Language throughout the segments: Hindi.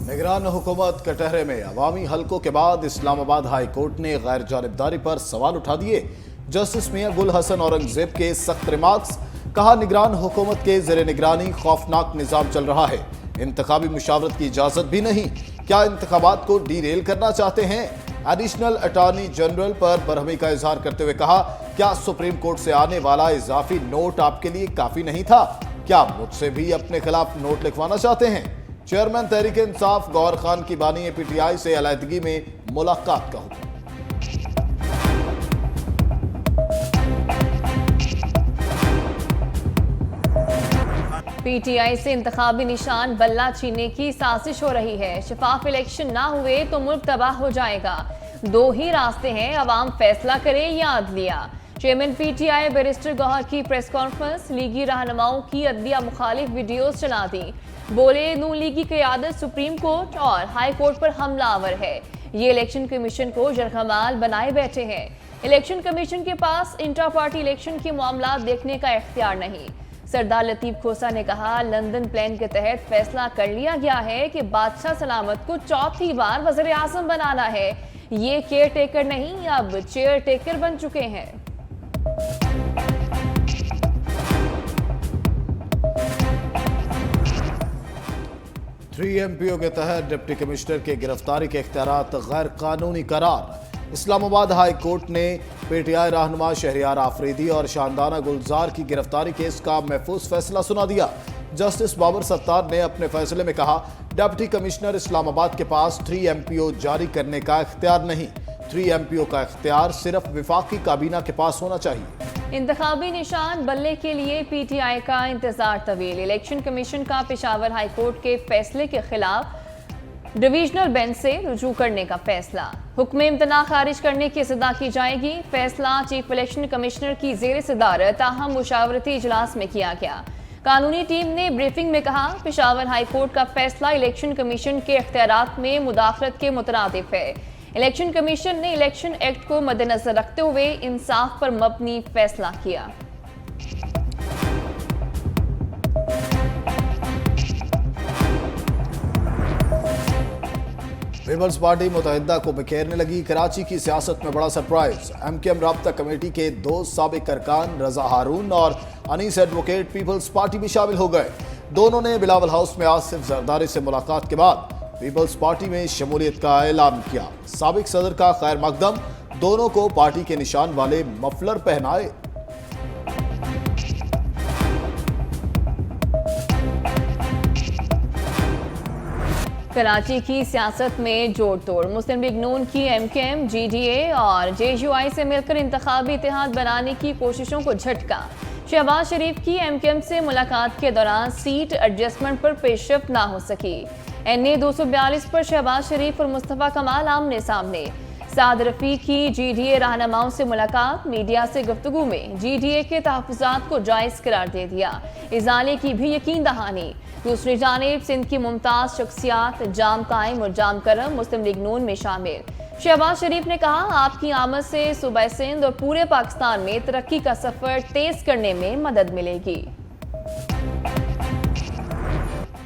निगरान हुकूमत कटहरे में अवामी हलकों के बाद इस्लामाबाद हाई कोर्ट ने गैर जानिबदारी पर सवाल उठा दिए। जस्टिस मियां गुल हसन औरंगजेब के सख्त रिमार्क्स। कहा, निगरान हुकूमत के जेर निगरानी खौफनाक निजाम चल रहा है, इंतखाबी मुशावरत की इजाजत भी नहीं। क्या इंतखाबात को डीरेल करना चाहते हैं? एडिशनल अटॉर्नी जनरल पर बरहमी का इजहार करते हुए कहा, क्या सुप्रीम कोर्ट से आने वाला इजाफी नोट आपके लिए काफी नहीं था? क्या मुझसे भी अपने खिलाफ नोट लिखवाना चाहते हैं? चेयरमैन तहरीक इंसाफ गौहर खान की बानी पीटीआई से अलहदगी में मुलाकात का हुक्म। पीटीआई से इंतखाबी निशान बल्ला छीनने की साजिश हो रही है। शफाफ इलेक्शन ना हुए तो मुल्क तबाह हो जाएगा। दो ही रास्ते हैं, अवाम फैसला करे या अदलिया। चेयरमैन पीटीआई बैरिस्टर गौहर की प्रेस कॉन्फ्रेंस। लीगी रहनुमाओं की अदलिया मुखालिफ वीडियोस चला दी। बोले, नून लीग की क़यादत सुप्रीम कोर्ट और हाई कोर्ट पर हमलावर है। ये इलेक्शन कमीशन को जरगमाल बनाए बैठे हैं। इलेक्शन कमीशन के पास इंटर पार्टी इलेक्शन के मामला देखने का इख्तियार नहीं। सरदार लतीफ खोसा ने कहा, लंदन प्लान के तहत फैसला कर लिया गया है कि बादशाह सलामत को चौथी बार वज़ीर आज़म बनाना है। ये केयर टेकर नहीं, अब चेयर टेकर बन चुके हैं। थ्री एमपीओ के तहत डिप्टी कमिश्नर के गिरफ्तारी के इख्तियारात गैर कानूनी करार। इस्लामाबाद हाई कोर्ट ने पीटीआई रहनुमा शहरियार आफरीदी और शानदाना गुलजार की गिरफ्तारी केस का महफूज फैसला सुना दिया। जस्टिस बाबर सत्तार ने अपने फैसले में कहा, डिप्टी कमिश्नर इस्लामाबाद के पास 3 एमपीओ जारी करने का इख्तियार नहीं। 3 एमपीओ का इख्तियार सिर्फ विफाकी काबीना के पास होना चाहिए। इंतखाबी निशान बल्ले के लिए पीटीआई का इंतजार तवील। इलेक्शन कमीशन का पेशावर हाई कोर्ट के फैसले के खिलाफ डिवीजनल बेंच से रुजू करने का फैसला। हुक्म इम्तना खारिज करने की सदा की जाएगी। फैसला चीफ इलेक्शन कमिश्नर की जेर सदारत ताहम मुशावरती इजलास में किया गया। कानूनी टीम ने ब्रीफिंग में कहा, पेशावर हाई कोर्ट का फैसला इलेक्शन कमीशन के इख्तियारात में मुदाखलत के मुतरादिफ है। इलेक्शन कमीशन ने इलेक्शन एक्ट को मद्देनजर रखते हुए इंसाफ पर मबनी फैसला किया। पीपल्स पार्टी मुतहदा को बिखेरने लगी। कराची की सियासत में बड़ा सरप्राइज। एमकेएम राब्ता कमेटी के 2 साबिक अरकान रजा हारून और अनीस एडवोकेट पीपल्स पार्टी में शामिल हो गए। दोनों ने बिलावल हाउस में आसिफ जरदारी से मुलाकात के बाद पीपल्स पार्टी में शमूलियत का ऐलान किया। साबिक सदर का खैर मकदम, दोनों को पार्टी के निशान वाले मफलर पहनाए। कराची की सियासत में जोड़ तोड़। मुस्लिम लीग नून की एमकेएम, जीडीए और जेयूआई से मिलकर इंतखाबी इत्तेहाद बनाने की कोशिशों को झटका। शहबाज शरीफ की एमकेएम से मुलाकात के दौरान सीट एडजस्टमेंट पर पेशरफ्त ना हो सकी। एनए 242 पर शहबाज शरीफ और मुस्तफ़ा कमाल आमने सामने। साद रफ़ी की जीडीए रहनुमाओं से मुलाकात। मीडिया से गुफ्तगू में जीडीए के तहफ़्फ़ुज़ात को जायज़ करार दे दिया। इजाले की भी यकीन दहानी। दूसरी जानिब सिंध की मुमताज़ शख्सियात जाम कायम और जाम करम मुस्लिम लीग नून में शामिल। शहबाज शरीफ ने कहा, आपकी आमद से सूबा सिंध और पूरे पाकिस्तान में तरक्की का सफ़र तेज करने में मदद मिलेगी।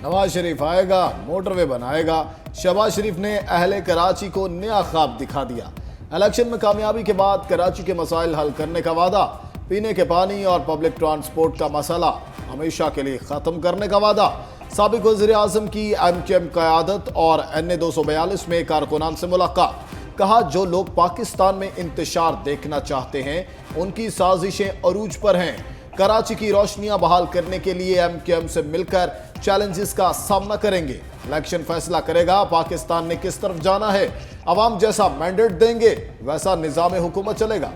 नवाज शरीफ आएगा, मोटरवे बनाएगा। शहबाज शरीफ ने अहले कराची को नया ख्वाब दिखा दिया। इलेक्शन में कामयाबी के बाद कराची के मसाइल हल करने का वादा। पीने के पानी और पब्लिक ट्रांसपोर्ट का मसला हमेशा के लिए खत्म करने का वादा। साबिक वज़ीर आज़म की एमकेएम क़यादत और एनए 242 में कारकुनान से मुलाकात। कहा, जो लोग पाकिस्तान में इंतशार देखना चाहते हैं उनकी साजिशें अरूज पर हैं। कराची की रोशनियां बहाल करने के लिए एमकेएम से मिलकर चैलेंजेस का सामना करेंगे। इलेक्शन फैसला करेगा पाकिस्तान ने किस तरफ जाना है। अवाम जैसा मैंडेट देंगे वैसा निजाम हुकूमत चलेगा।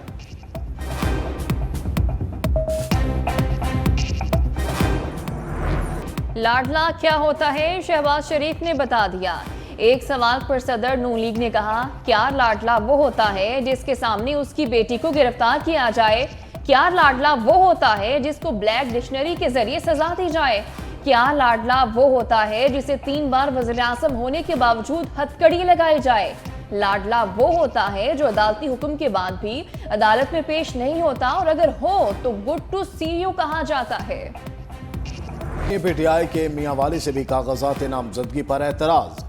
लाडला क्या होता है, शहबाज शरीफ ने बता दिया। एक सवाल पर सदर नून लीग ने कहा, क्या लाडला वो होता है जिसके सामने उसकी बेटी को गिरफ्तार किया जाए? क्या लाडला वो होता है जिसको ब्लैक डिक्शनरी के जरिए सजा दी जाए? क्या लाडला वो होता है जिसे 3 बार वज़ीर आज़म होने के बावजूद हथकड़ी लगाई जाए? लाडला वो होता है जो अदालती हुक्म के बाद भी अदालत में पेश नहीं होता और अगर हो तो गुड टू सी यू कहा जाता है। पीटीआई के मियां वाली से भी कागजात नामजदगी पर एतराज।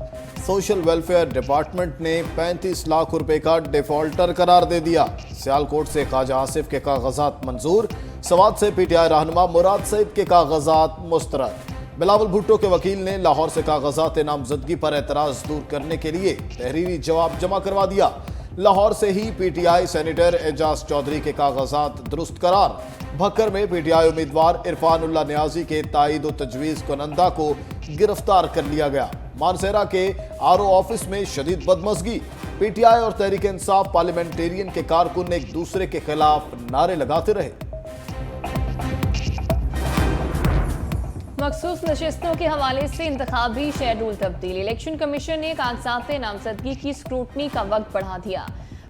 सोशल वेलफेयर डिपार्टमेंट ने 35 लाख रुपए का डिफॉल्टर करार दे दिया। सियालकोट से ख्वाजा आसिफ के कागजात मंजूर, सवात से पीटीआई रहनुमा मुराद सईद के कागजात मुस्तरद। बिलावल भुट्टो के वकील ने लाहौर से कागजात नामजदगी पर एतराज दूर करने के लिए तहरीरी जवाब जमा करवा दिया। लाहौर से ही पीटीआई सेनेटर एजाज चौधरी के कागजात दुरुस्त करार। भक्कर में पीटीआई उम्मीदवार इरफानुल्लाह नियाजी के ताईद तजवीज़ कुनंदा को गिरफ्तार कर लिया गया। मानसेरा के आरओ ऑफिस में शदीद बदमज़गी, पीटीआई और तहरीक इंसाफ पार्लियामेंटेरियन के कारकुन एक दूसरे के खिलाफ नारे लगाते रहे। मखसूस नशिस्तों के हवाले से इंतखाबी शेड्यूल तब्दील। इलेक्शन कमीशन ने कागजात नामजदगी की स्क्रूटनी का वक्त बढ़ा दिया।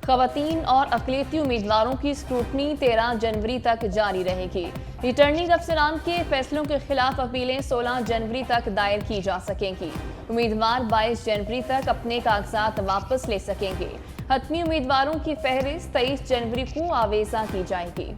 खवातीन और अक़लियती उम्मीदवारों की स्क्रूटनी 13 जनवरी तक जारी रहेगी। रिटर्निंग अफसरान के फैसलों के खिलाफ अपीलें 16 जनवरी तक दायर की जा सकेंगी। उम्मीदवार 22 जनवरी तक अपने कागजात वापस ले सकेंगे। हतमी उम्मीदवारों की फहरिस्त 23 जनवरी को आवेजा की जाएगी।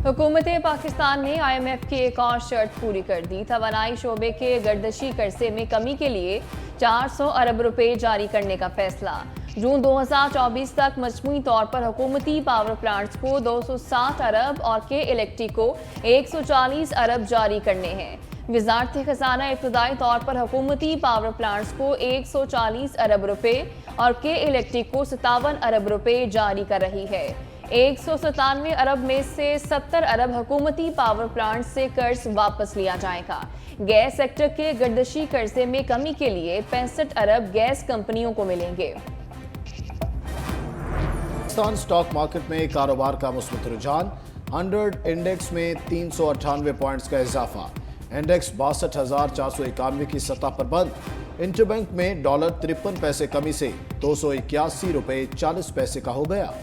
हुकूमत पाकिस्तान ने IMF की एक और शर्त पूरी कर दी। तवानाई शोबे के गर्दशी कर्जे में कमी के लिए 400 अरब रुपए जारी करने का फैसला। जून 2024 तक मजमूई तौर पर हुकूमती पावर प्लांट्स को 260 अरब और के इलेक्ट्रिक को 140 अरब जारी करने हैं। वजारत खजाना इब्तदाई तौर पर हुकूमती पावर प्लांट्स को 140 अरब रुपए और के इलेक्ट्रिक को 57 अरब रुपए जारी कर रही है। 197 अरब में से 70 अरब हुकूमती पावर प्लांट से कर्ज वापस लिया जाएगा। गैस सेक्टर के गर्दशी कर्जे में कमी के लिए 65 अरब गैस कंपनियों को मिलेंगे। पाकिस्तान स्टॉक मार्केट में कारोबार का मुस्बत रुझान, 100 इंडेक्स में 398 पॉइंट्स का इजाफा। इंडेक्स 62,491 की सतह पर बंद। इंटरबैंक में डॉलर 53 पैसे कमी से 281 रुपए 40 पैसे का हो गया।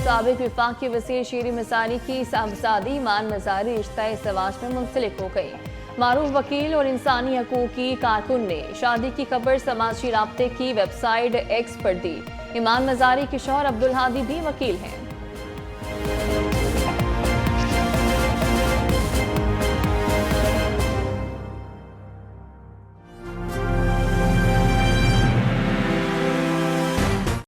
साबिक विफाकी वज़ीर शीरी मज़ारी की साहबजादी ईमान मज़ारी रिश्ता इज़्दिवाज में मुंसलिक हो गई। मारूफ वकील और इंसानी हकूक़ की कारकुन ने शादी की खबर समाजी राब्ते की वेबसाइट एक्स पर दी। ईमान मज़ारी के शौहर अब्दुल हादी भी वकील हैं।